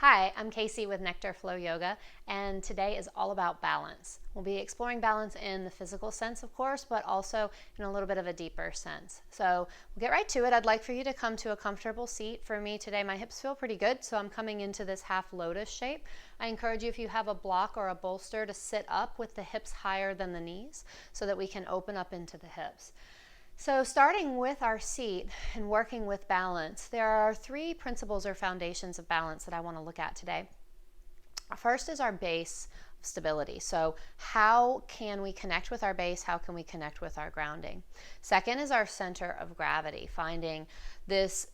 Hi, I'm Casey with Nectar Flow Yoga, and today is all about balance. We'll be exploring balance in the physical sense, of course, but also in a little bit of a deeper sense. So we'll get right to it. I'd like for you to come to a comfortable seat. For me today, my hips feel pretty good, so I'm coming into this half lotus shape. I encourage you, if you have a block or a bolster, to sit up with the hips higher than the knees so that we can open up into the hips. So starting with our seat and working with balance, there are three principles or foundations of balance that I want to look at today. First is our base of stability. So how can we connect with our base? How can we connect with our grounding? Second is our center of gravity, finding this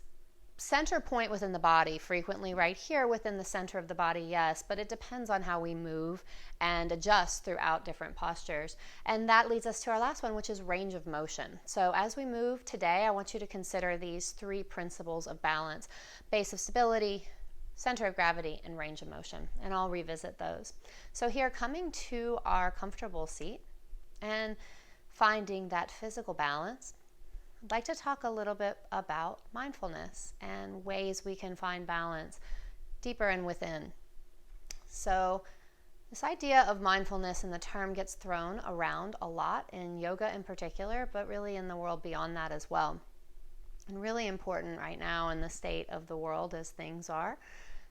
center point within the body, frequently right here within the center of the body, yes, but it depends on how we move and adjust throughout different postures. And that leads us to our last one, which is range of motion. So as we move today, I want you to consider these three principles of balance: base of stability, center of gravity, and range of motion. And I'll revisit those. So here, coming to our comfortable seat and finding that physical balance, I'd like to talk a little bit about mindfulness and ways we can find balance deeper and within. So this idea of mindfulness and the term gets thrown around a lot in yoga in particular, but really in the world beyond that as well. And really important right now in the state of the world as things are.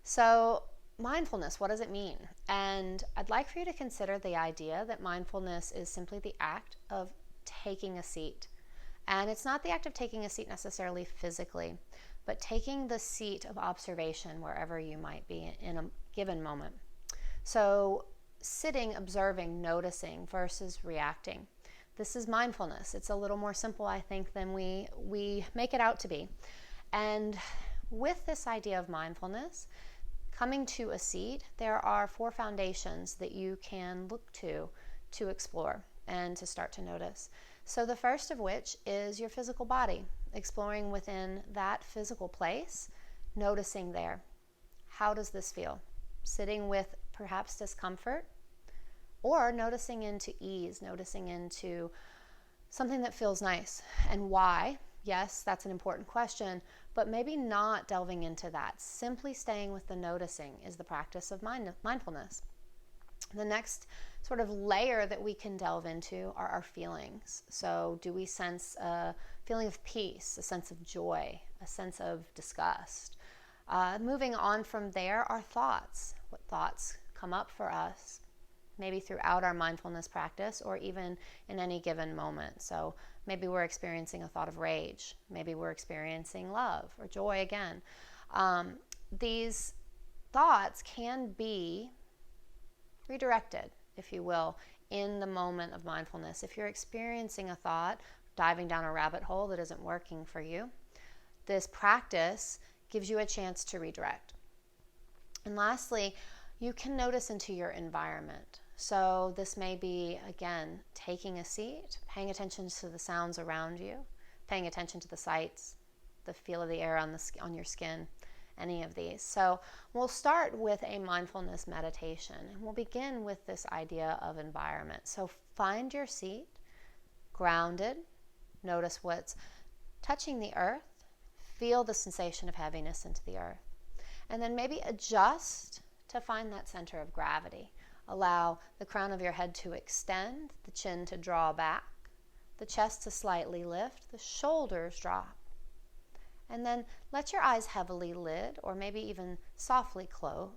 So mindfulness, what does it mean? And I'd like for you to consider the idea that mindfulness is simply the act of taking a seat. And it's not the act of taking a seat necessarily physically, but taking the seat of observation wherever you might be in a given moment. So sitting, observing, noticing versus reacting. This is mindfulness. It's a little more simple, I think, than we make it out to be. And with this idea of mindfulness, coming to a seat, there are four foundations that you can look to explore and to start to notice. So the first of which is your physical body, exploring within that physical place, noticing there. How does this feel? Sitting with perhaps discomfort, or noticing into ease, noticing into something that feels nice. And why? Yes, that's an important question, but maybe not delving into that. Simply staying with the noticing is the practice of mindfulness. The next sort of layer that we can delve into are our feelings. So do we sense a feeling of peace, a sense of joy, a sense of disgust? Moving on from there, our thoughts. What thoughts come up for us, maybe throughout our mindfulness practice or even in any given moment. So maybe we're experiencing a thought of rage. Maybe we're experiencing love or joy again. These thoughts can be redirected, if you will, in the moment of mindfulness. If you're experiencing a thought, diving down a rabbit hole that isn't working for you, this practice gives you a chance to redirect. And lastly, you can notice into your environment. So this may be, again, taking a seat, paying attention to the sounds around you, paying attention to the sights, the feel of the air on your skin, any of these. So we'll start with a mindfulness meditation, and we'll begin with this idea of environment. So find your seat, grounded, notice what's touching the earth, feel the sensation of heaviness into the earth, and then maybe adjust to find that center of gravity. Allow the crown of your head to extend, the chin to draw back, the chest to slightly lift, the shoulders drop. And then let your eyes heavily lid or maybe even softly close.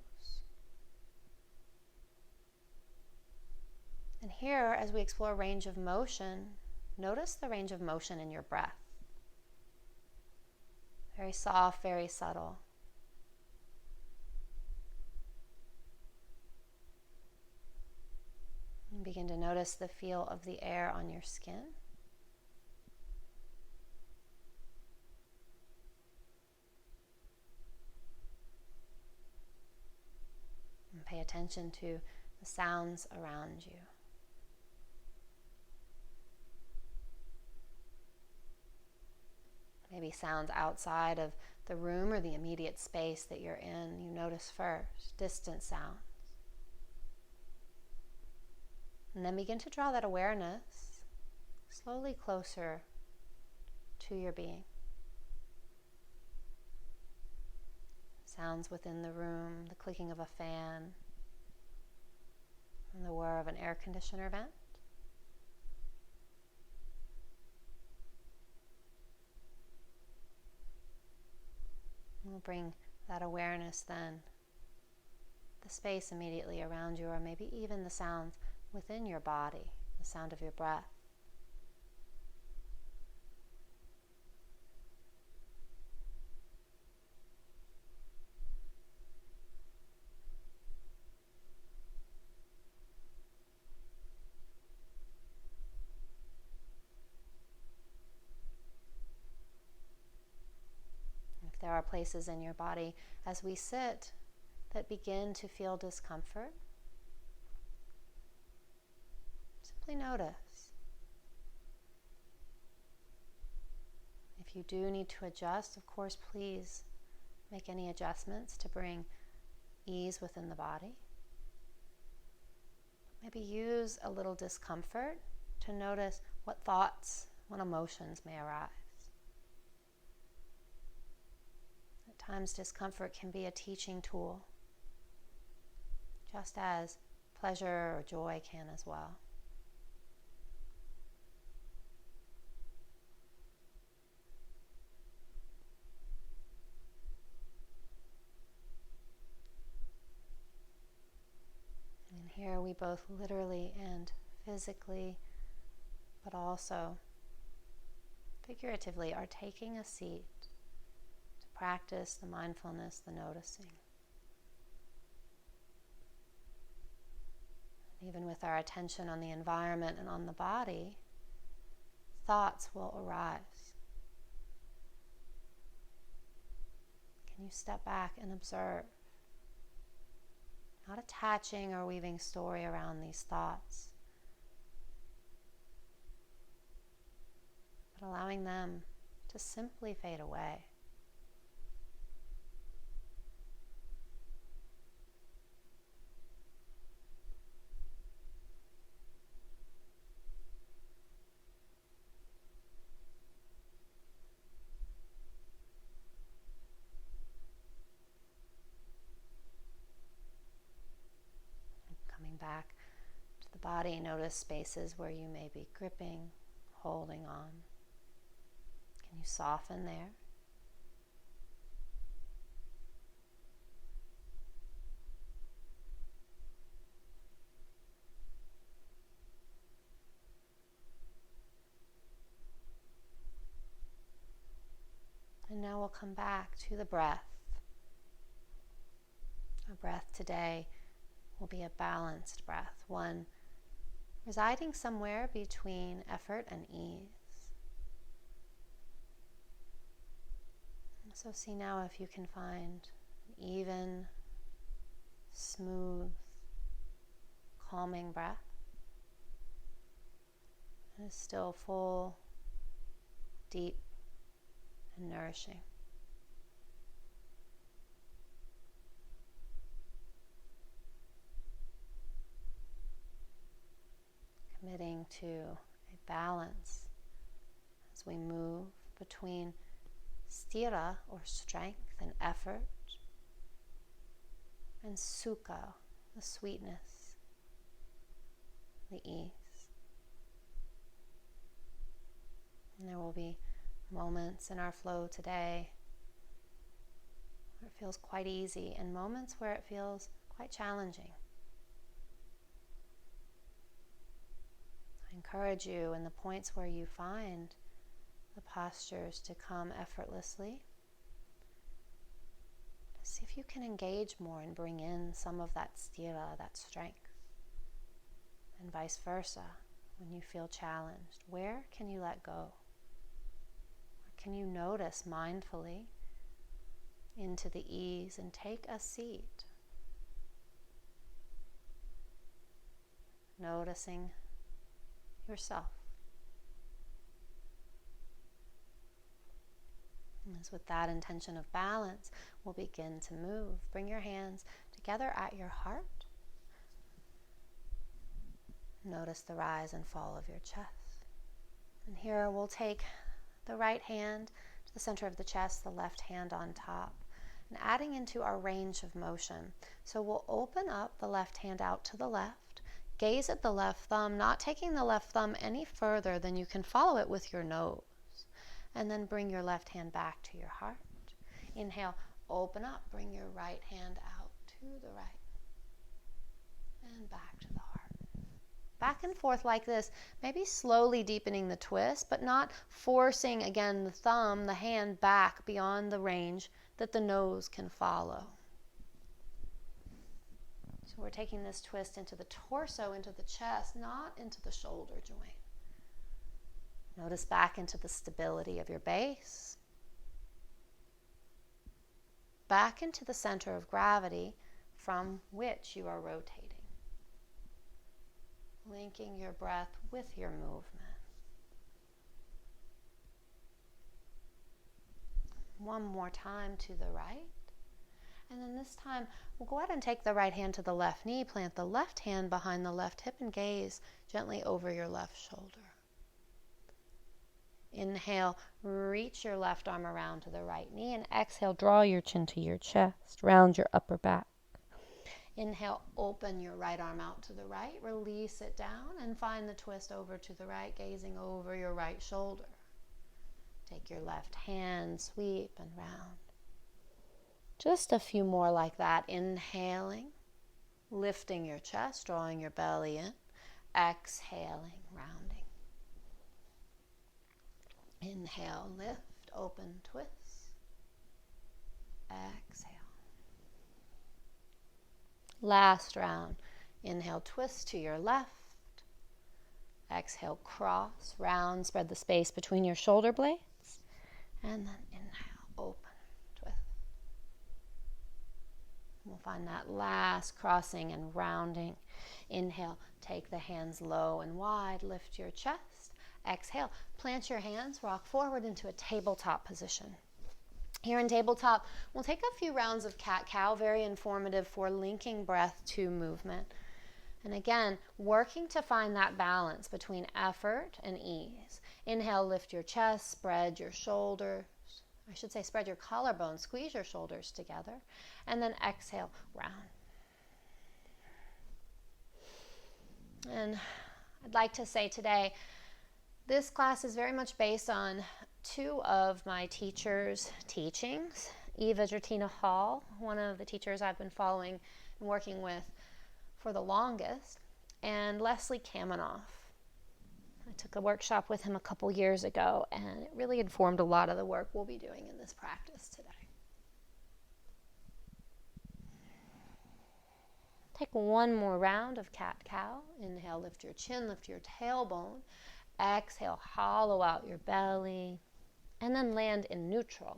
And here, as we explore range of motion, notice the range of motion in your breath. Very soft, very subtle. And begin to notice the feel of the air on your skin. And pay attention to the sounds around you. Maybe sounds outside of the room or the immediate space that you're in, you notice first, distant sounds. And then begin to draw that awareness slowly closer to your being. sounds within the room, the clicking of a fan, and the whir of an air conditioner vent. We'll bring that awareness then, the space immediately around you, or maybe even the sounds within your body, the sound of your breath. If there are places in your body as we sit that begin to feel discomfort, simply notice. If you do need to adjust, of course, please make any adjustments to bring ease within the body. Maybe use a little discomfort to notice what thoughts, what emotions may arise. At times, discomfort can be a teaching tool, just as pleasure or joy can as well. And here we both literally and physically, but also figuratively, are taking a seat to practice the mindfulness, the noticing. And even with our attention on the environment and on the body, thoughts will arise. Can you step back and observe? Not attaching or weaving story around these thoughts, but allowing them to simply fade away. Back to the body, notice spaces where you may be gripping, holding on. Can you soften there? And now we'll come back to the breath. Our breath today will be a balanced breath, one residing somewhere between effort and ease. So see now if you can find an even, smooth, calming breath. And is still full, deep, and nourishing. Committing to a balance as we move between sthira, or strength and effort, and sukha, the sweetness, the ease. And there will be moments in our flow today where it feels quite easy, and moments where it feels quite challenging. Encourage you in the points where you find the postures to come effortlessly. See if you can engage more and bring in some of that sthira, that strength. And vice versa, when you feel challenged, where can you let go? Or can you notice mindfully into the ease and take a seat? Noticing yourself. And as with that intention of balance, we'll begin to move. Bring your hands together at your heart. Notice the rise and fall of your chest. And here we'll take the right hand to the center of the chest, the left hand on top. and adding into our range of motion. So we'll open up the left hand out to the left, gaze at the left thumb, not taking the left thumb any further than you can follow it with your nose. And then bring your left hand back to your heart. Inhale, open up, bring your right hand out to the right and back to the heart. Back and forth like this, maybe slowly deepening the twist, but not forcing, again, the thumb, the hand back beyond the range that the nose can follow. So we're taking this twist into the torso, into the chest, not into the shoulder joint. Notice back into the stability of your base. Back into the center of gravity from which you are rotating. Linking your breath with your movement. One more time to the right. And then this time, we'll go ahead and take the right hand to the left knee, plant the left hand behind the left hip, and gaze gently over your left shoulder. Inhale, reach your left arm around to the right knee, and exhale, draw your chin to your chest, round your upper back. Inhale, open your right arm out to the right, release it down, and find the twist over to the right, gazing over your right shoulder. Take your left hand, sweep and round. Just a few more like that. Inhaling, lifting your chest, drawing your belly in. Exhaling, rounding. Inhale, lift, open, twist. Exhale. Last round. Inhale, twist to your left. Exhale, cross, round, spread the space between your shoulder blades. And then inhale, open, twist. We'll find that last crossing and rounding. Inhale, take the hands low and wide, lift your chest. Exhale, plant your hands, rock forward into a tabletop position. Here in tabletop, we'll take a few rounds of cat-cow, very informative for linking breath to movement. And again, working to find that balance between effort and ease. Inhale, lift your chest, spread your shoulders. I should say spread your collarbones, squeeze your shoulders together. And then exhale, round. And I'd like to say today, this class is very much based on two of my teachers' teachings. Eva Gertina Hall, one of the teachers I've been following and working with for the longest, and Leslie Kaminoff. I took a workshop with him a couple years ago, and it really informed a lot of the work we'll be doing in this practice today. Take one more round of cat-cow. Inhale, lift your chin, lift your tailbone. Exhale, hollow out your belly. And then land in neutral.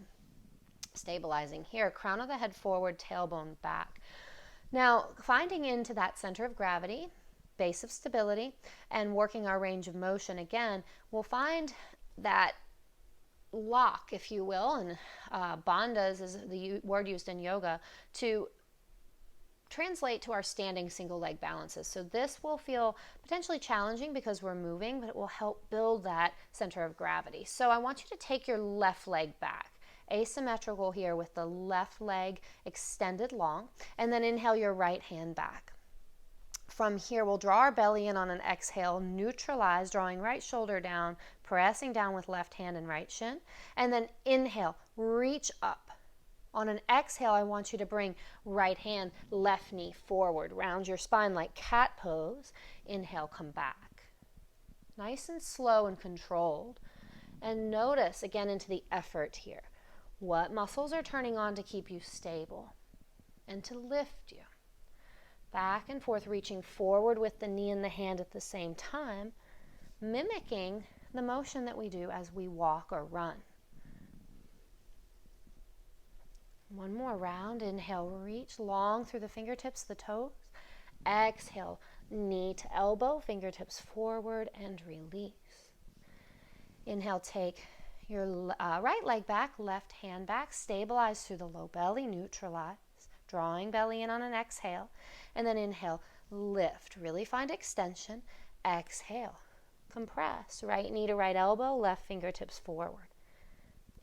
Stabilizing here, crown of the head forward, tailbone back. Now, finding into that center of gravity, base of stability, and working our range of motion again, we'll find that lock, if you will, and bandhas is the word used in yoga, to translate to our standing single leg balances. So this will feel potentially challenging because we're moving, but it will help build that center of gravity. So I want you to take your left leg back, asymmetrical here with the left leg extended long, and then inhale your right hand back. From here, we'll draw our belly in on an exhale, neutralize, drawing right shoulder down, pressing down with left hand and right shin, and then inhale, reach up. On an exhale, I want you to bring right hand, left knee forward. Round your spine like cat pose. Inhale, come back. Nice and slow and controlled. And notice again into the effort here. What muscles are turning on to keep you stable and to lift you. Back and forth, reaching forward with the knee and the hand at the same time, mimicking the motion that we do as we walk or run. One more round. Inhale, reach long through the fingertips, the toes. Exhale, knee to elbow, fingertips forward and release. Inhale, take your right leg back, left hand back, stabilize through the low belly, neutralize, drawing belly in on an exhale. And then inhale, lift, really find extension. Exhale, compress, right knee to right elbow, left fingertips forward.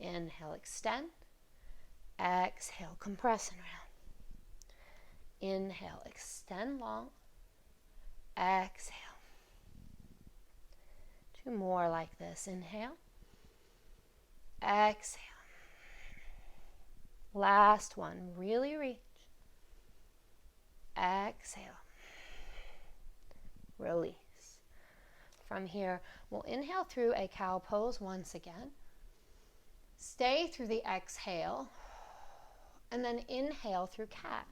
Inhale, extend. Exhale, compress and round. Inhale, extend long. Exhale. 2 more like this. Inhale. Exhale. Last one. Really reach. Exhale. Release. From here, we'll inhale through a cow pose once again. Stay through the exhale. And then inhale through cat.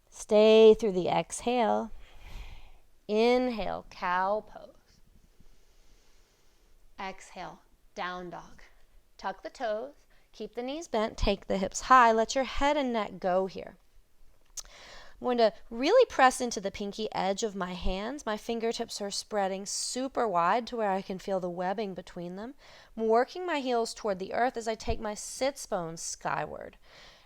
Stay through the exhale. Inhale, cow pose. Exhale, down dog. Tuck the toes, keep the knees bent, take the hips high. Let your head and neck go here. I'm going to really press into the pinky edge of my hands. My fingertips are spreading super wide to where I can feel the webbing between them. I'm working my heels toward the earth as I take my sits bones skyward.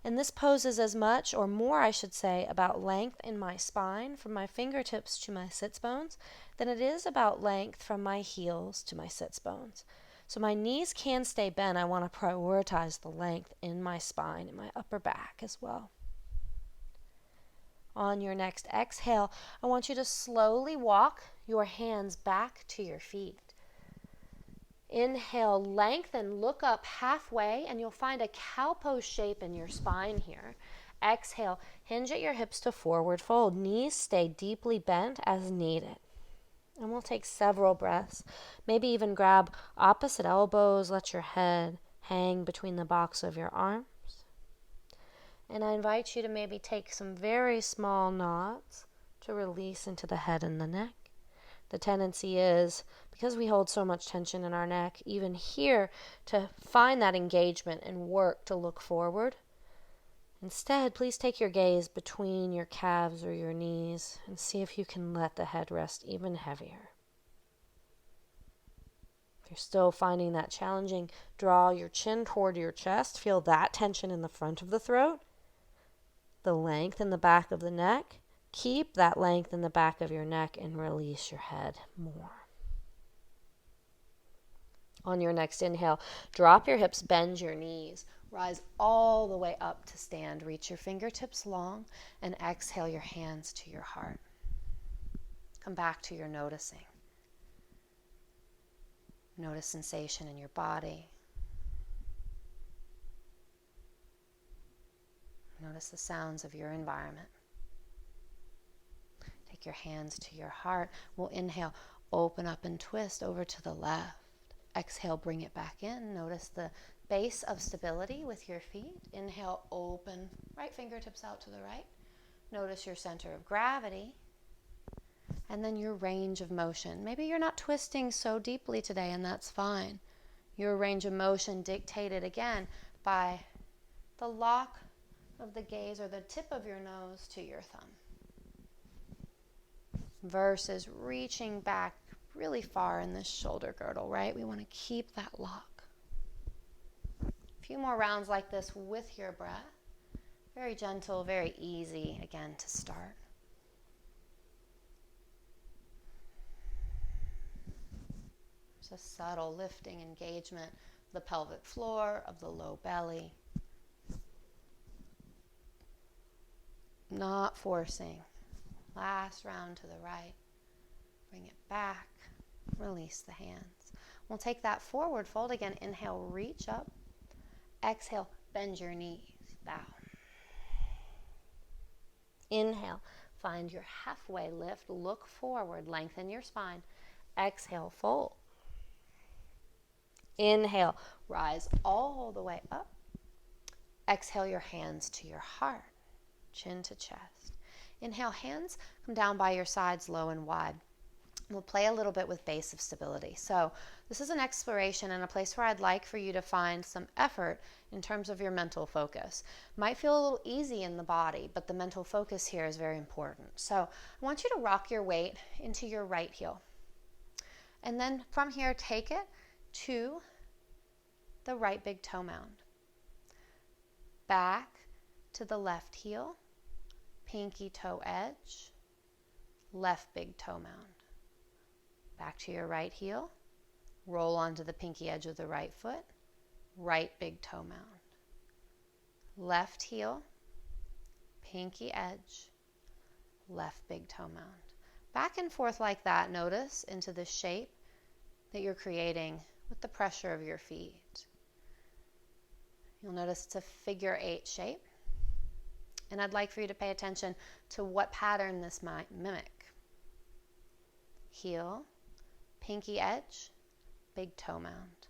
And this pose is as much, or more I should say, about length in my spine from my fingertips to my sits bones than it is about length from my heels to my sits bones. So my knees can stay bent. I want to prioritize the length in my spine and my upper back as well. On your next exhale, I want you to slowly walk your hands back to your feet. Inhale, lengthen, look up halfway, and you'll find a cow pose shape in your spine here. Exhale, hinge at your hips to forward fold. Knees stay deeply bent as needed. And we'll take several breaths. Maybe even grab opposite elbows. Let your head hang between the backs of your arms. And I invite you to maybe take some very small nods to release into the head and the neck. The tendency is, because we hold so much tension in our neck, even here, to find that engagement and work to look forward. Instead, please take your gaze between your calves or your knees and see if you can let the head rest even heavier. If you're still finding that challenging, draw your chin toward your chest. Feel that tension in the front of the throat, the length in the back of the neck. Keep that length in the back of your neck and release your head more. On your next inhale, drop your hips, bend your knees. Rise all the way up to stand. Reach your fingertips long and exhale your hands to your heart. Come back to your noticing. Notice sensation in your body. Notice the sounds of your environment. Take your hands to your heart. We'll inhale, open up and twist over to the left. Exhale, bring it back in. Notice the base of stability with your feet. Inhale, open, right fingertips out to the right. Notice your center of gravity. And then your range of motion. Maybe you're not twisting so deeply today, and that's fine. Your range of motion dictated again by the lock of the gaze or the tip of your nose to your thumb. Versus reaching back really far in this shoulder girdle, right? We want to keep that lock. A few more rounds like this with your breath. Very gentle, very easy, again, to start. There's a subtle lifting engagement of the pelvic floor, of the low belly. Not forcing. Last round to the right. Bring it back. Release the hands. We'll take that forward fold again. Inhale, reach up. Exhale, bend your knees. Bow. Inhale, find your halfway lift. Look forward. Lengthen your spine. Exhale, fold. Inhale, rise all the way up. Exhale your hands to your heart. Chin to chest. Inhale, hands come down by your sides, low and wide. We'll play a little bit with base of stability. So this is an exploration and a place where I'd like for you to find some effort in terms of your mental focus. Might feel a little easy in the body, but the mental focus here is very important. So I want you to rock your weight into your right heel. And then from here, take it to the right big toe mound. Back to the left heel. Pinky toe edge, left big toe mound. Back to your right heel, roll onto the pinky edge of the right foot, right big toe mound. left heel, pinky edge, left big toe mound. Back and forth like that. Notice into the shape that you're creating with the pressure of your feet. You'll notice it's a figure 8 shape. And I'd like for you to pay attention to what pattern this might mimic. Heel, pinky edge, big toe mound.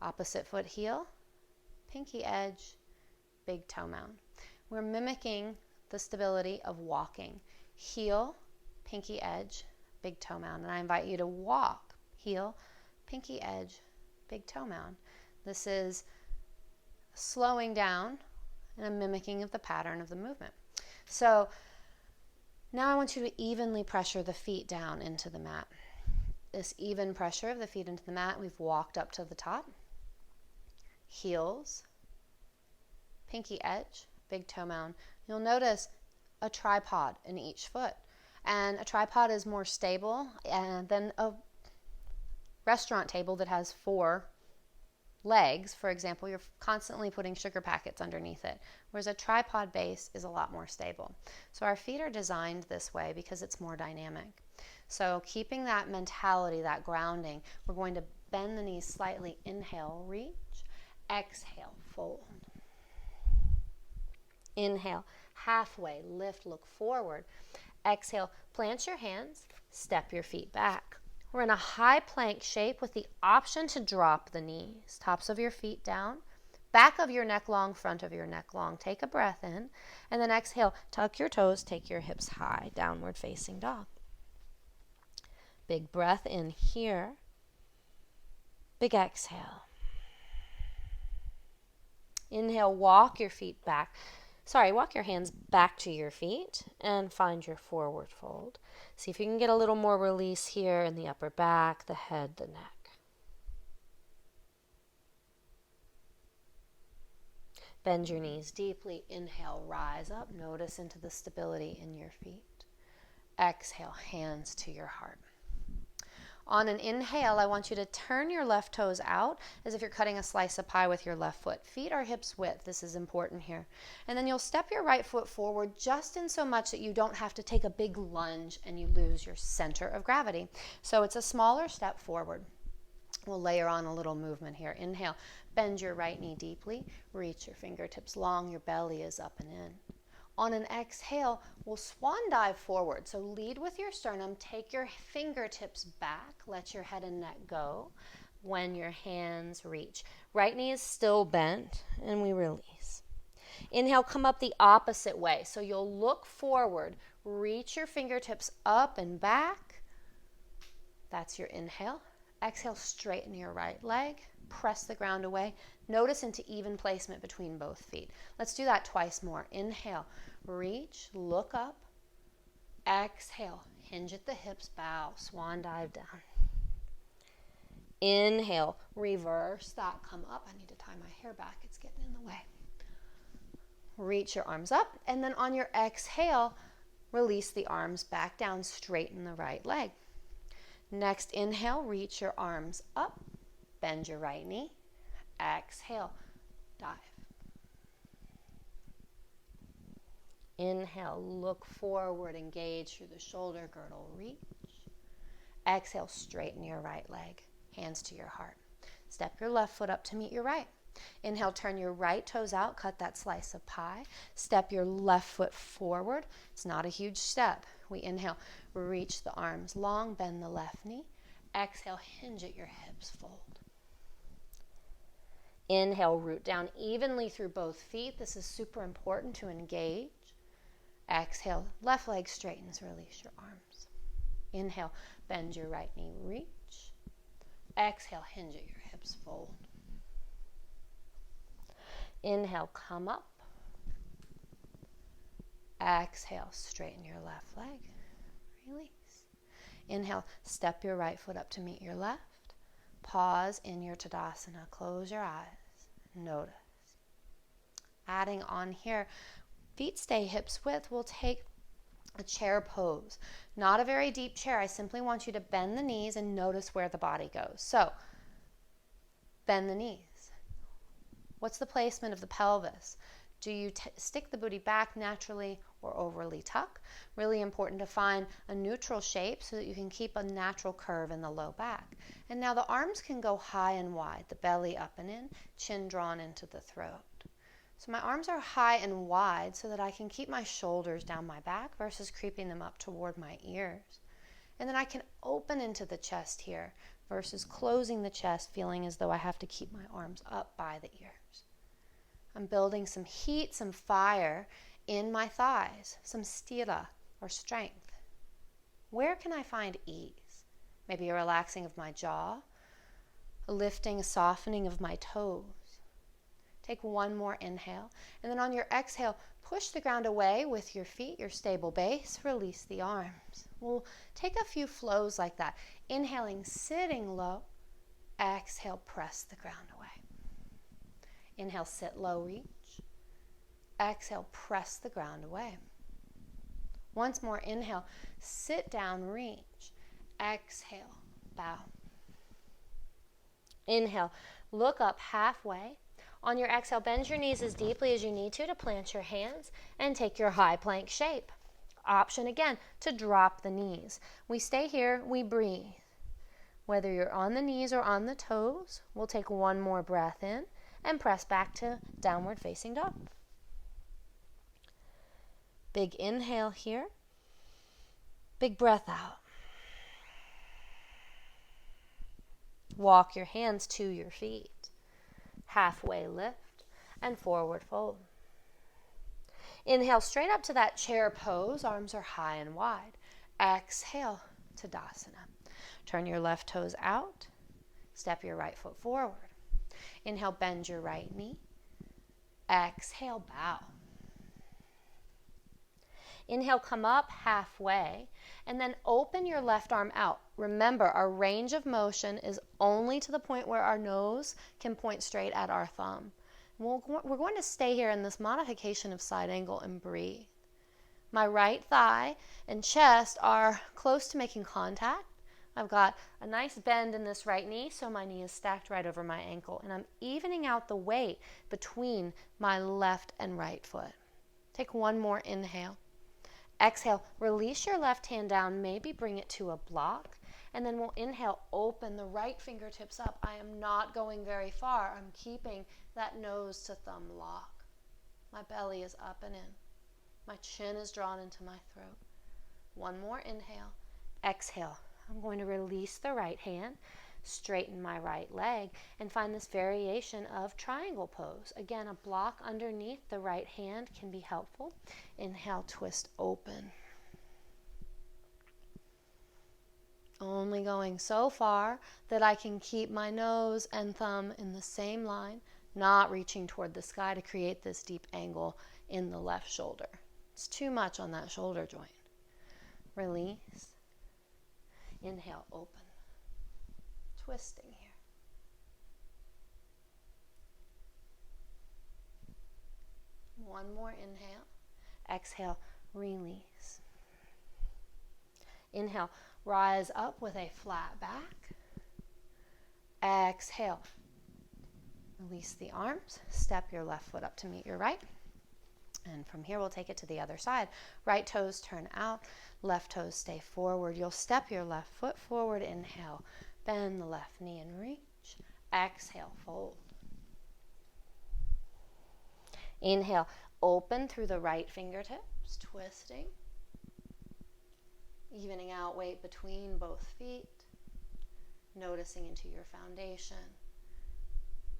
Opposite foot heel, pinky edge, big toe mound. We're mimicking the stability of walking. Heel, pinky edge, big toe mound. And I invite you to walk, heel, pinky edge, big toe mound. This is slowing down and a mimicking of the pattern of the movement. So now I want you to evenly pressure the feet down into the mat. This even pressure of the feet into the mat, we've walked up to the top. Heels, pinky edge, big toe mound. You'll notice a tripod in each foot. And a tripod is more stable than a restaurant table that has 4 legs. For example, you're constantly putting sugar packets underneath it, whereas a tripod base is a lot more stable. So our feet are designed this way because it's more dynamic. So keeping that mentality, that grounding, we're going to bend the knees slightly. Inhale, reach. Exhale, fold. Inhale, halfway, lift, look forward. Exhale, plant your hands, step your feet back. We're in a high plank shape with the option to drop the knees. Tops of your feet down, back of your neck long, front of your neck long. Take a breath in, and then exhale, tuck your toes, take your hips high, downward facing dog. Big breath in here. Big exhale. Inhale, walk your feet back. Walk your hands back to your feet and find your forward fold. See if you can get a little more release here in the upper back, the head, the neck. Bend your knees deeply. Inhale, rise up. Notice into the stability in your feet. Exhale, hands to your heart. On an inhale, I want you to turn your left toes out as if you're cutting a slice of pie with your left foot. Feet are hips width. This is important here. And then you'll step your right foot forward just in so much that you don't have to take a big lunge and you lose your center of gravity. So it's a smaller step forward. We'll layer on a little movement here. Inhale, bend your right knee deeply. Reach your fingertips long. Your belly is up and in. On an exhale, we'll swan dive forward. So lead with your sternum, take your fingertips back, let your head and neck go when your hands reach. Right knee is still bent, and we release. Inhale, come up the opposite way. So you'll look forward, reach your fingertips up and back. That's your inhale. Exhale, straighten your right leg, press the ground away. Notice into even placement between both feet. Let's do that twice more. Inhale, reach, look up. Exhale, hinge at the hips, bow, swan dive down. Inhale, reverse that, come up. I need to tie my hair back, it's getting in the way. Reach your arms up, and then on your exhale, release the arms back down, straighten the right leg. Next inhale, reach your arms up, bend your right knee. Exhale, dive. Inhale, look forward, engage through the shoulder girdle, reach. Exhale, straighten your right leg, hands to your heart. Step your left foot up to meet your right. Inhale, turn your right toes out, cut that slice of pie. Step your left foot forward. It's not a huge step. We inhale, reach the arms long, bend the left knee. Exhale, hinge at your hips, fold. Inhale, root down evenly through both feet. This is super important to engage. Exhale, left leg straightens, release your arms. Inhale, bend your right knee, reach. Exhale, hinge at your hips, fold. Inhale, come up. Exhale, straighten your left leg, release. Inhale, step your right foot up to meet your left. Pause in your Tadasana. Close your eyes. Notice. Adding on here, feet stay hips width. We'll take a chair pose. Not a very deep chair. I simply want you to bend the knees and notice where the body goes. So, bend the knees. What's the placement of the pelvis? Do you stick the booty back naturally or overly tuck? Really important to find a neutral shape so that you can keep a natural curve in the low back. And now the arms can go high and wide, the belly up and in, chin drawn into the throat. So my arms are high and wide so that I can keep my shoulders down my back versus creeping them up toward my ears. And then I can open into the chest here versus closing the chest, feeling as though I have to keep my arms up by the ears. I'm building some heat, some fire in my thighs, some stira or strength. Where can I find ease? Maybe a relaxing of my jaw, a lifting, a softening of my toes. Take one more inhale, and then on your exhale, push the ground away with your feet, your stable base. Release the arms. We'll take a few flows like that. Inhaling, sitting low. Exhale, press the ground away. Inhale, sit low, reach. Exhale, press the ground away. Once more, inhale, sit down, reach. Exhale, bow. Inhale, look up halfway. On your exhale, bend your knees as deeply as you need to plant your hands and take your high plank shape. Option again to drop the knees. We stay here, we breathe. Whether you're on the knees or on the toes, we'll take one more breath in and press back to downward facing dog. Big inhale here. Big breath out. Walk your hands to your feet. Halfway lift and forward fold. Inhale straight up to that chair pose. Arms are high and wide. Exhale, Tadasana. Turn your left toes out. Step your right foot forward. Inhale, bend your right knee. Exhale, bow. Inhale, come up halfway, and then open your left arm out. Remember, our range of motion is only to the point where our nose can point straight at our thumb. We're going to stay here in this modification of side angle and breathe. My right thigh and chest are close to making contact. I've got a nice bend in this right knee, so my knee is stacked right over my ankle, and I'm evening out the weight between my left and right foot. Take one more inhale. Exhale, release your left hand down, maybe bring it to a block, and then we'll inhale, open the right fingertips up. I am not going very far. I'm keeping that nose to thumb lock. My belly is up and in. My chin is drawn into my throat. One more inhale. Exhale. I'm going to release the right hand, straighten my right leg, and find this variation of triangle pose. Again, a block underneath the right hand can be helpful. Inhale, twist open. Only going so far that I can keep my nose and thumb in the same line, not reaching toward the sky to create this deep angle in the left shoulder. It's too much on that shoulder joint. Release. Inhale, open. Twisting here. One more inhale. Exhale, release. Inhale, rise up with a flat back. Exhale. Release the arms. Step your left foot up to meet your right. And from here, we'll take it to the other side. Right toes turn out. Left toes stay forward. You'll step your left foot forward. Inhale. Bend the left knee and reach. Exhale, fold. Inhale, open through the right fingertips, twisting. Evening out weight between both feet. Noticing into your foundation.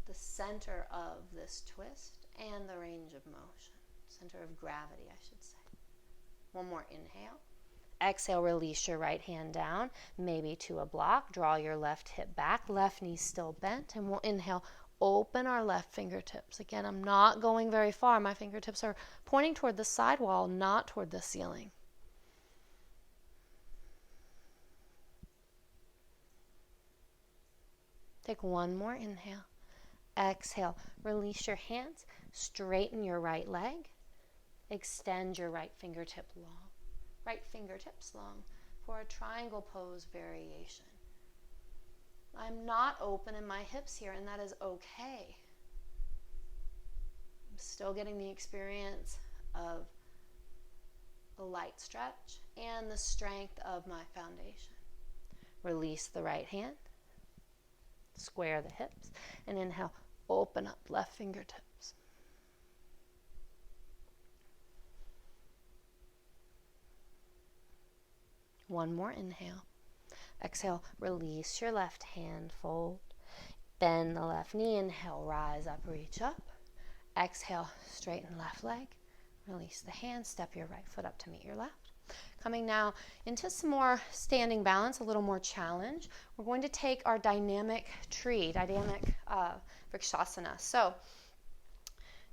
The center of this twist and the range of motion. Center of gravity, I should say. One more inhale. Exhale, release your right hand down, maybe to a block. Draw your left hip back, left knee still bent, and we'll inhale, open our left fingertips. Again, I'm not going very far. My fingertips are pointing toward the sidewall, not toward the ceiling. Take one more inhale. Exhale, release your hands, straighten your right leg, extend your right fingertips long for a triangle pose variation. I'm not open in my hips here, and that is okay. I'm still getting the experience of a light stretch and the strength of my foundation. Release the right hand, square the hips, and inhale, open up left fingertips. One more inhale. Exhale, release your left hand, fold. Bend the left knee, inhale, rise up, reach up. Exhale, straighten left leg. Release the hand, step your right foot up to meet your left. Coming now into some more standing balance, a little more challenge. We're going to take our dynamic tree, dynamic vrikshasana. So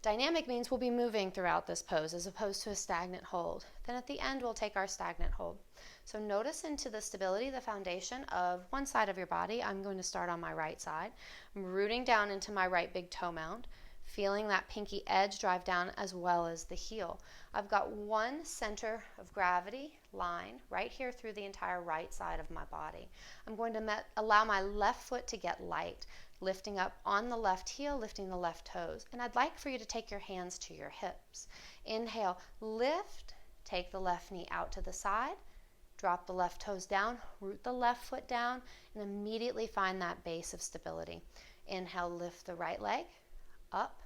dynamic means we'll be moving throughout this pose as opposed to a stagnant hold. Then at the end, we'll take our stagnant hold. So notice into the stability, the foundation of one side of your body. I'm going to start on my right side. I'm rooting down into my right big toe mound, feeling that pinky edge drive down as well as the heel. I've got one center of gravity line right here through the entire right side of my body. I'm going to allow my left foot to get light, lifting up on the left heel, lifting the left toes. And I'd like for you to take your hands to your hips. Inhale, lift, take the left knee out to the side, drop the left toes down, root the left foot down, and immediately find that base of stability. Inhale, lift the right leg, up,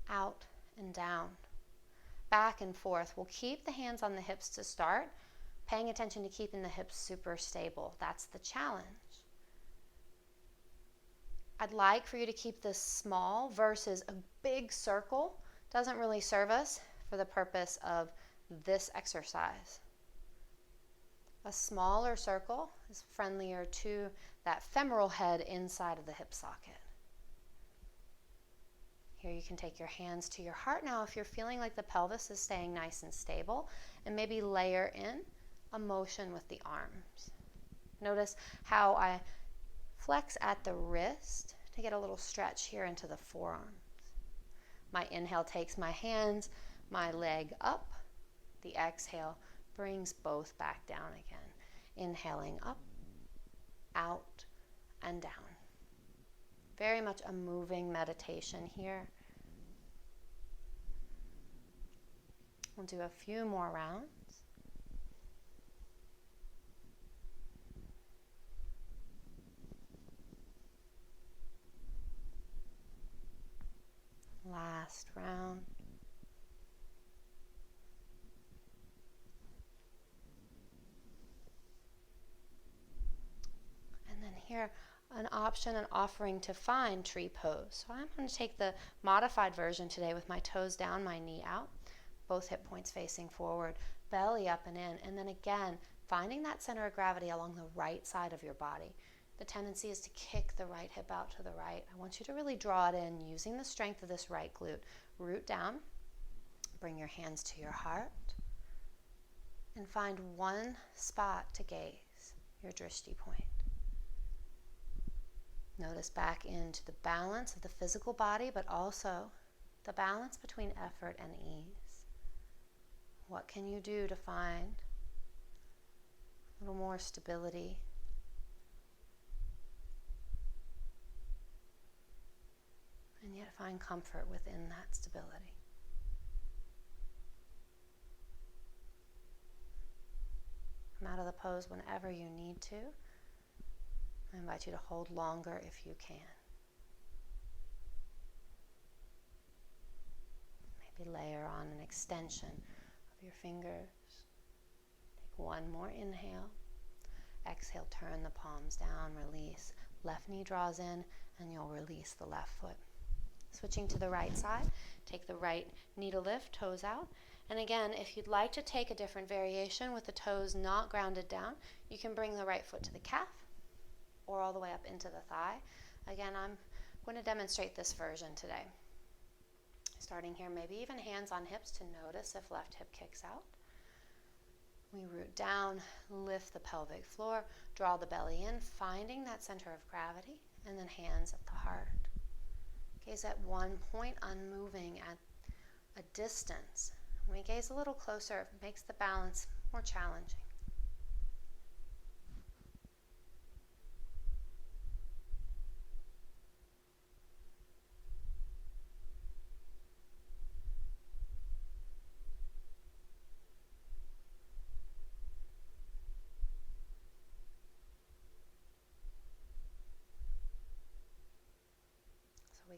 out, and down. Back and forth. We'll keep the hands on the hips to start, paying attention to keeping the hips super stable. That's the challenge. I'd like for you to keep this small versus a big circle. Doesn't really serve us for the purpose of this exercise. A smaller circle is friendlier to that femoral head inside of the hip socket. Here you can take your hands to your heart now if you're feeling like the pelvis is staying nice and stable, and maybe layer in a motion with the arms. Notice how I flex at the wrist to get a little stretch here into the forearms. My inhale takes my hands, my leg up. The exhale brings both back down again. Inhaling up, out, and down. Very much a moving meditation here. We'll do a few more rounds. Last round. And then here, an option, an offering to find tree pose. So I'm going to take the modified version today with my toes down, my knee out, both hip points facing forward, belly up and in, and then again, finding that center of gravity along the right side of your body. The tendency is to kick the right hip out to the right. I want you to really draw it in using the strength of this right glute. Root down, bring your hands to your heart, and find one spot to gaze, your drishti point. Notice back into the balance of the physical body, but also the balance between effort and ease. What can you do to find a little more stability? And yet find comfort within that stability. Come out of the pose whenever you need to. I invite you to hold longer if you can. Maybe layer on an extension of your fingers. Take one more inhale. Exhale, turn the palms down, release. Left knee draws in, and you'll release the left foot. Switching to the right side, take the right knee to lift, toes out. And again, if you'd like to take a different variation with the toes not grounded down, you can bring the right foot to the calf or all the way up into the thigh. Again, I'm going to demonstrate this version today. Starting here, maybe even hands on hips to notice if left hip kicks out. We root down, lift the pelvic floor, draw the belly in, finding that center of gravity, and then hands at the heart. Gaze at one point, unmoving at a distance. When we gaze a little closer, it makes the balance more challenging.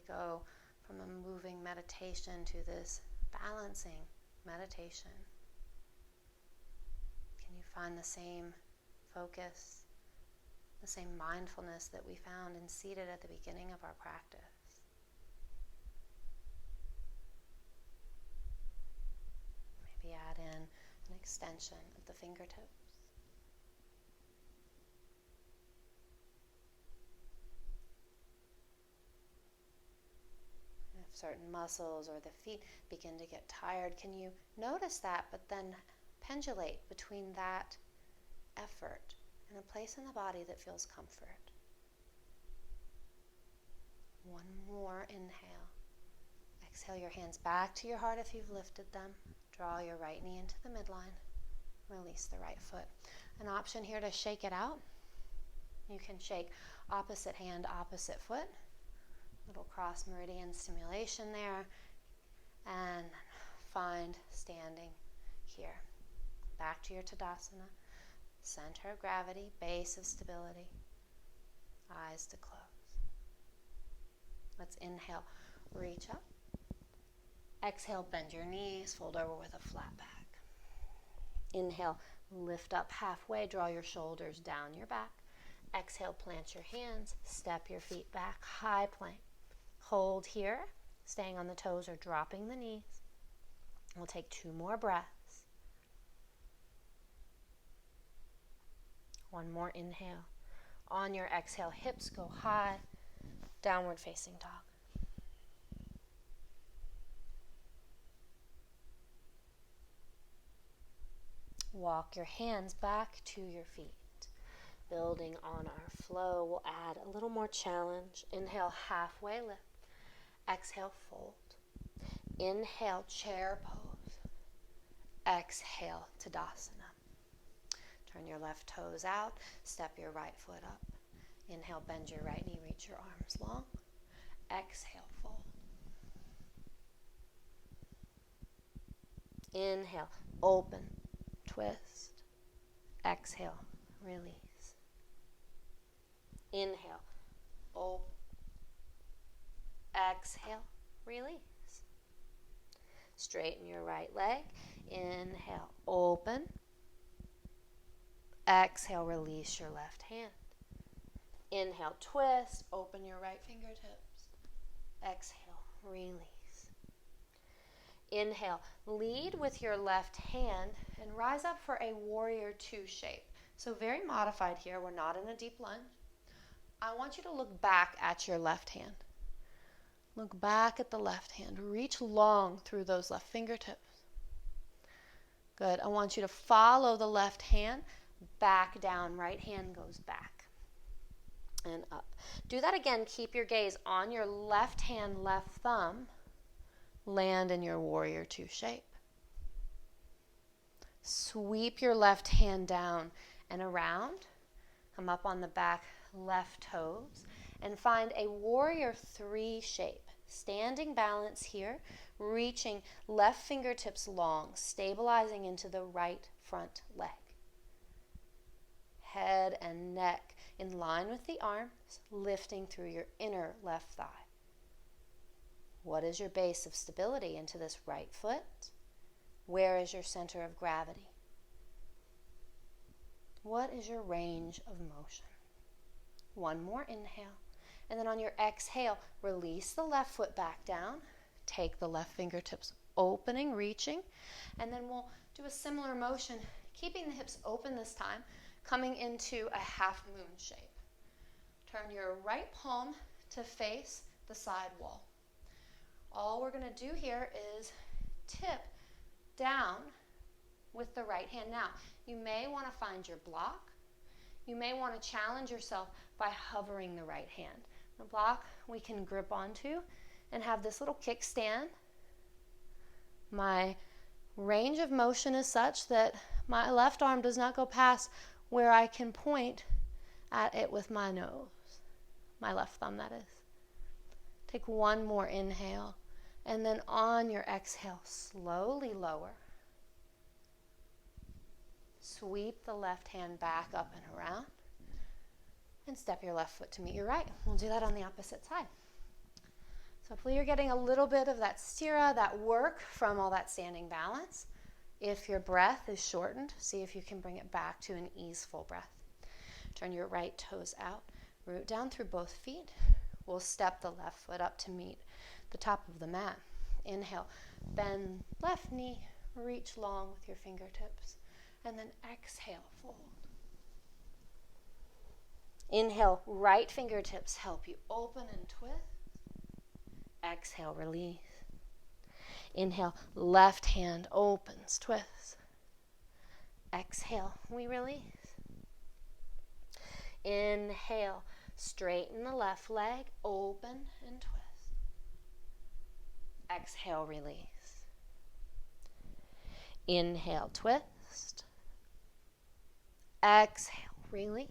go from a moving meditation to this balancing meditation? Can you find the same focus, the same mindfulness that we found and seated at the beginning of our practice? Maybe add in an extension of the fingertips. If certain muscles or the feet begin to get tired, can you notice that, but then pendulate between that effort and a place in the body that feels comfort? One more inhale. Exhale your hands back to your heart if you've lifted them. Draw your right knee into the midline. Release the right foot. An option here to shake it out. You can shake opposite hand, opposite foot. Little cross meridian stimulation there. And find standing here. Back to your Tadasana. Center of gravity, base of stability. Eyes to close. Let's inhale, reach up. Exhale, bend your knees, fold over with a flat back. Inhale, lift up halfway, draw your shoulders down your back. Exhale, plant your hands, step your feet back, high plank. Hold here, staying on the toes or dropping the knees. We'll take 2 more breaths. One more inhale. On your exhale, hips go high, downward facing dog. Walk your hands back to your feet. Building on our flow, we'll add a little more challenge. Inhale, halfway lift. Exhale, fold. Inhale, chair pose. Exhale, Tadasana. Turn your left toes out. Step your right foot up. Inhale, bend your right knee, reach your arms long. Exhale, fold. Inhale, open, twist. Exhale, release. Inhale, open. Exhale, release. Straighten your right leg. Inhale, open. Exhale, release your left hand. Inhale, twist, open your right fingertips. Exhale, release. Inhale, lead with your left hand and rise up for a warrior 2 shape. So very modified here, we're not in a deep lunge. I want you to look back at your left hand. Look back at the left hand. Reach long through those left fingertips. Good. I want you to follow the left hand back down. Right hand goes back and up. Do that again. Keep your gaze on your left hand, left thumb. Land in your warrior 2 shape. Sweep your left hand down and around. Come up on the back left toes and find a warrior 3 shape. Standing balance here, reaching left fingertips long, stabilizing into the right front leg. Head and neck in line with the arms, lifting through your inner left thigh. What is your base of stability into this right foot? Where is your center of gravity? What is your range of motion? One more inhale. And then on your exhale, release the left foot back down. Take the left fingertips opening, reaching. And then we'll do a similar motion, keeping the hips open this time, coming into a half moon shape. Turn your right palm to face the side wall. All we're going to do here is tip down with the right hand. Now, you may want to find your block. You may want to challenge yourself by hovering the right hand. The block we can grip onto and have this little kickstand. My range of motion is such that my left arm does not go past where I can point at it with my nose. My left thumb, that is. Take one more inhale. And then on your exhale, slowly lower. Sweep the left hand back up and around. And step your left foot to meet your right. We'll do that on the opposite side. So hopefully you're getting a little bit of that stira, that work from all that standing balance. If your breath is shortened, see if you can bring it back to an easeful breath. Turn your right toes out, root down through both feet. We'll step the left foot up to meet the top of the mat. Inhale, bend left knee, reach long with your fingertips, and then exhale, fold. Inhale, right fingertips help you open and twist. Exhale, release. Inhale, left hand opens, twists. Exhale, we release. Inhale, straighten the left leg, open and twist. Exhale, release. Inhale, twist. Exhale, release.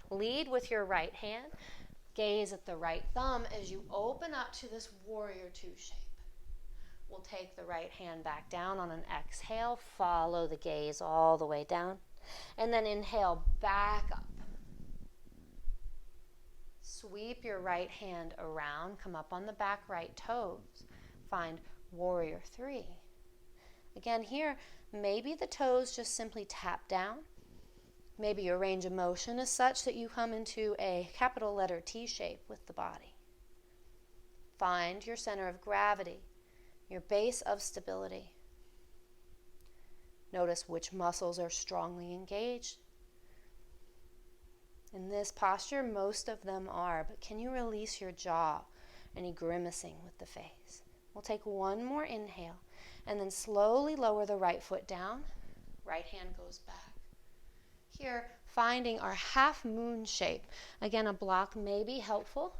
Lead with your right hand. Gaze at the right thumb as you open up to this warrior two shape. We'll take the right hand back down on an exhale. Follow the gaze all the way down. And then inhale, back up. Sweep your right hand around. Come up on the back right toes. Find warrior three. Again, here, maybe the toes just simply tap down. Maybe your range of motion is such that you come into a capital letter T shape with the body. Find your center of gravity, your base of stability. Notice which muscles are strongly engaged. In this posture, most of them are, but can you release your jaw? Any grimacing with the face? We'll take one more inhale and then slowly lower the right foot down. Right hand goes back. Here, finding our half moon shape. Again, a block may be helpful.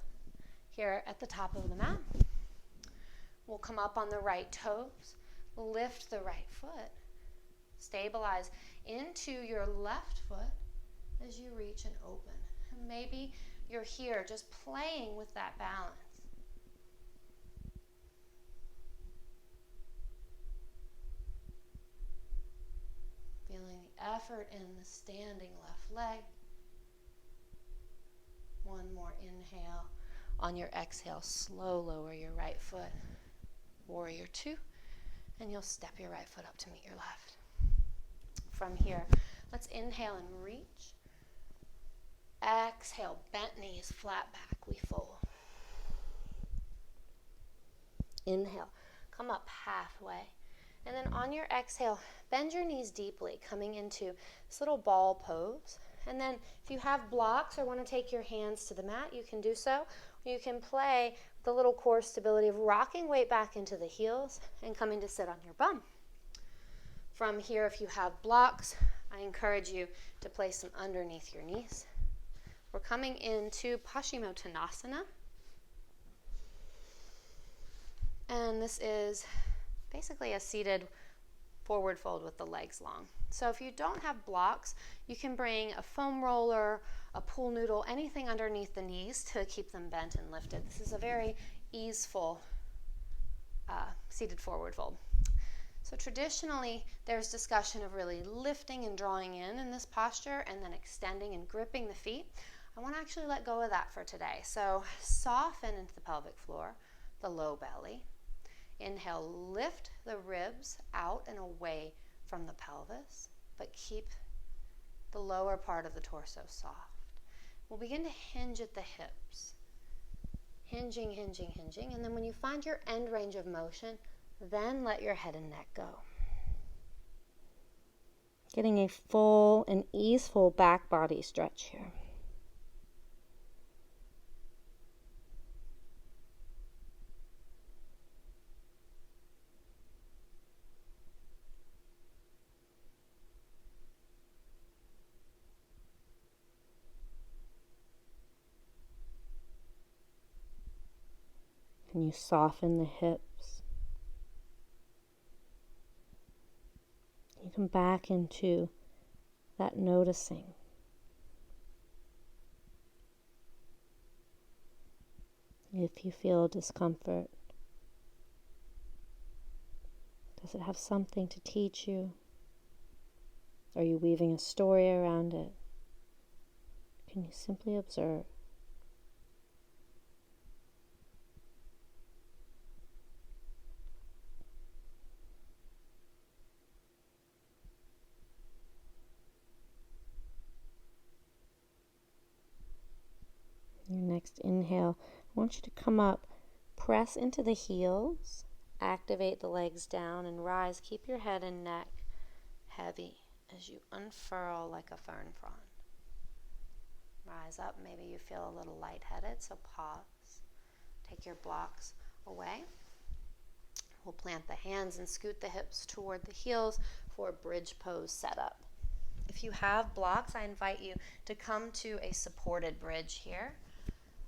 Here at the top of the mat. We'll come up on the right toes. Lift the right foot. Stabilize into your left foot as you reach and open. And maybe you're here just playing with that balance. Feeling the effort in the standing left leg. One more inhale. On your exhale, slow lower your right foot. Warrior two. And you'll step your right foot up to meet your left. From here, let's inhale and reach. Exhale, bent knees, flat back, we fold. Inhale, come up halfway. And then on your exhale, bend your knees deeply, coming into this little ball pose. And then if you have blocks or want to take your hands to the mat, you can do so. You can play the little core stability of rocking weight back into the heels and coming to sit on your bum. From here, if you have blocks, I encourage you to place them underneath your knees. We're coming into Paschimottanasana. And this is basically a seated forward fold with the legs long. So if you don't have blocks, you can bring a foam roller, a pool noodle, anything underneath the knees to keep them bent and lifted. This is a very easeful seated forward fold. So traditionally, there's discussion of really lifting and drawing in this posture and then extending and gripping the feet. I want to actually let go of that for today. So soften into the pelvic floor, the low belly. Inhale, lift the ribs out and away from the pelvis, but keep the lower part of the torso soft. We'll begin to hinge at the hips. Hinging, hinging, hinging. And then when you find your end range of motion, then let your head and neck go. Getting a full and easeful back body stretch here. Can you soften the hips? You come back into that noticing. If you feel discomfort, does it have something to teach you? Are you weaving a story around it? Can you simply observe? Next inhale, I want you to come up, press into the heels, activate the legs down and rise. Keep your head and neck heavy as you unfurl like a fern frond. Rise up. Maybe you feel a little lightheaded, so pause. Take your blocks away. We'll plant the hands and scoot the hips toward the heels for a bridge pose setup. If you have blocks, I invite you to come to a supported bridge here.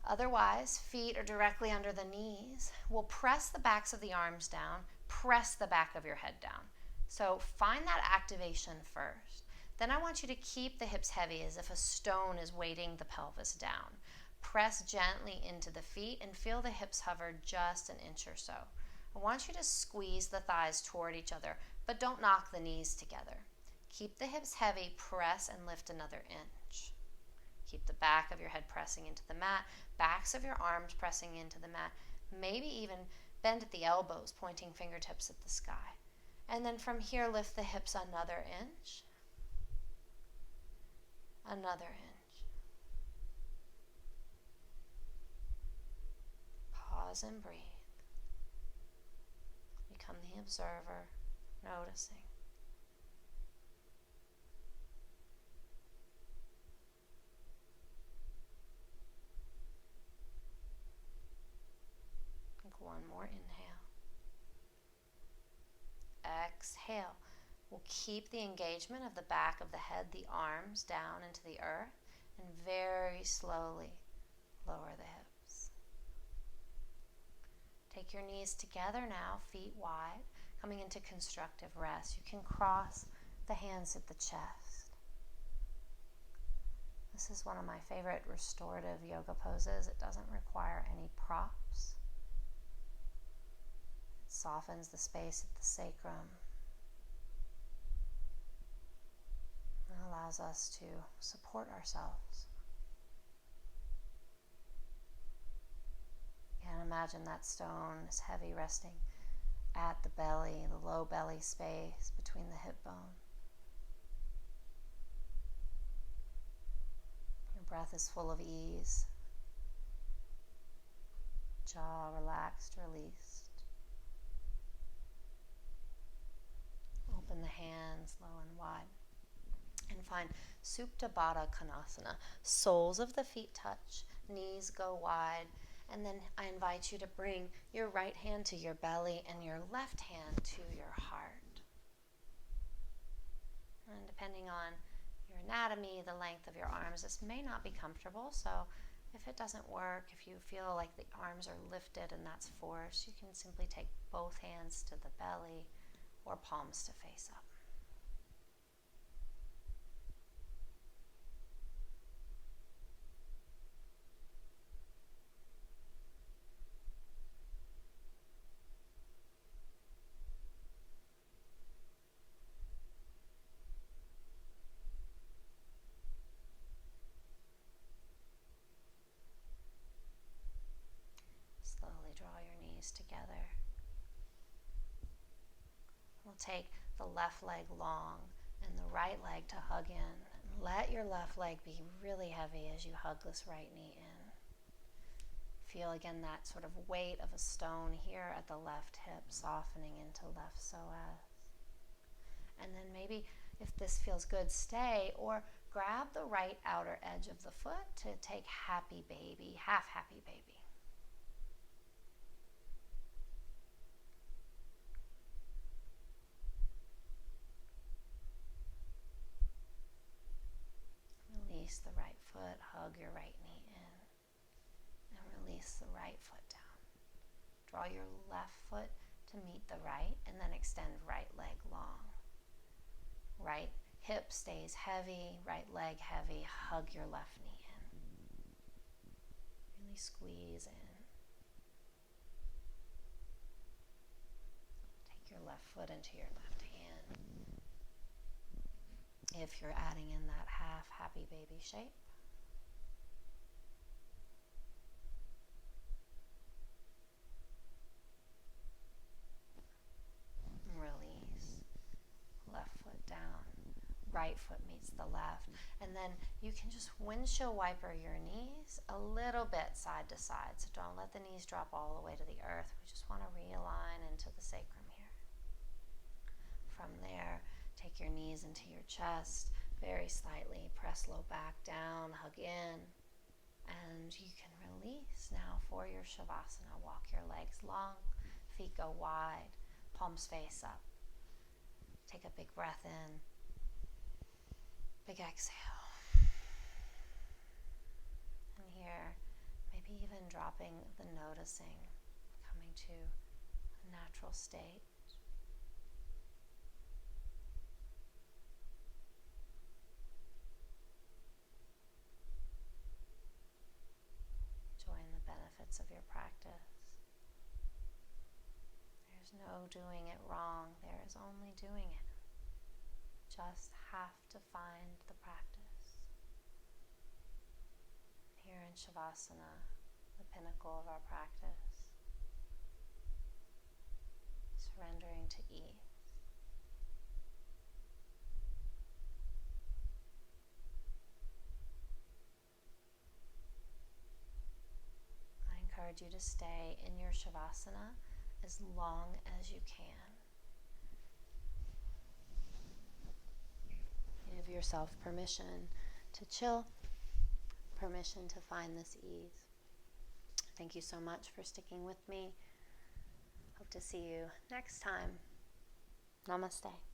Otherwise, feet are directly under the knees. We'll press the backs of the arms down, press the back of your head down. So find that activation first. Then I want you to keep the hips heavy as if a stone is weighting the pelvis down. Press gently into the feet and feel the hips hover just an inch or so. I want you to squeeze the thighs toward each other, but don't knock the knees together. Keep the hips heavy, press and lift another inch. Keep the back of your head pressing into the mat, backs of your arms pressing into the mat, maybe even bend at the elbows, pointing fingertips at the sky. And then from here, lift the hips another inch, another inch. Pause and breathe. Become the observer, noticing. One more inhale. Exhale. We'll keep the engagement of the back of the head, the arms down into the earth, and very slowly lower the hips. Take your knees together now, feet wide, coming into constructive rest. You can cross the hands at the chest. This is one of my favorite restorative yoga poses. It doesn't require any props. Softens the space at the sacrum and allows us to support ourselves. And imagine that stone is heavy, resting at the belly, the low belly space between the hip bone. Your breath is full of ease. Jaw relaxed, released. Open the hands low and wide and find Supta Baddha Konasana. Soles of the feet touch, knees go wide, and then I invite you to bring your right hand to your belly and your left hand to your heart. And depending on your anatomy, the length of your arms, this may not be comfortable, so if it doesn't work, if you feel like the arms are lifted and that's force, you can simply take both hands to the belly or palms to face up. Slowly draw your knees together. We'll take the left leg long and the right leg to hug in. Let your left leg be really heavy as you hug this right knee in. Feel again that sort of weight of a stone here at the left hip, softening into left psoas. And then maybe if this feels good, stay or grab the right outer edge of the foot to take happy baby, half happy baby. Release the right foot, hug your right knee in, and release the right foot down. Draw your left foot to meet the right, and then extend right leg long. Right hip stays heavy, right leg heavy, hug your left knee in. Really squeeze in. Take your left foot into your left hand. If you're adding in that half happy baby shape. Release. Left foot down. Right right foot meets the left. And then you can just windshield wiper your knees a little bit side to side. So don't let the knees drop all the way to the earth. We just want to realign into the sacrum here. From there, take your knees into your chest very slightly. Press low back down, hug in. And you can release now for your Shavasana. Walk your legs long, feet go wide, palms face up. Take a big breath in, big exhale. And here, maybe even dropping the noticing, coming to a natural state. Enjoying the benefits of your practice. There's no doing it wrong, there is only doing it. Just have to find the practice. Here in Shavasana, the pinnacle of our practice, surrendering to ease. I encourage you to stay in your Shavasana as long as you can. Give yourself permission to chill, permission to find this ease. Thank you so much for sticking with me. Hope to see you next time. Namaste.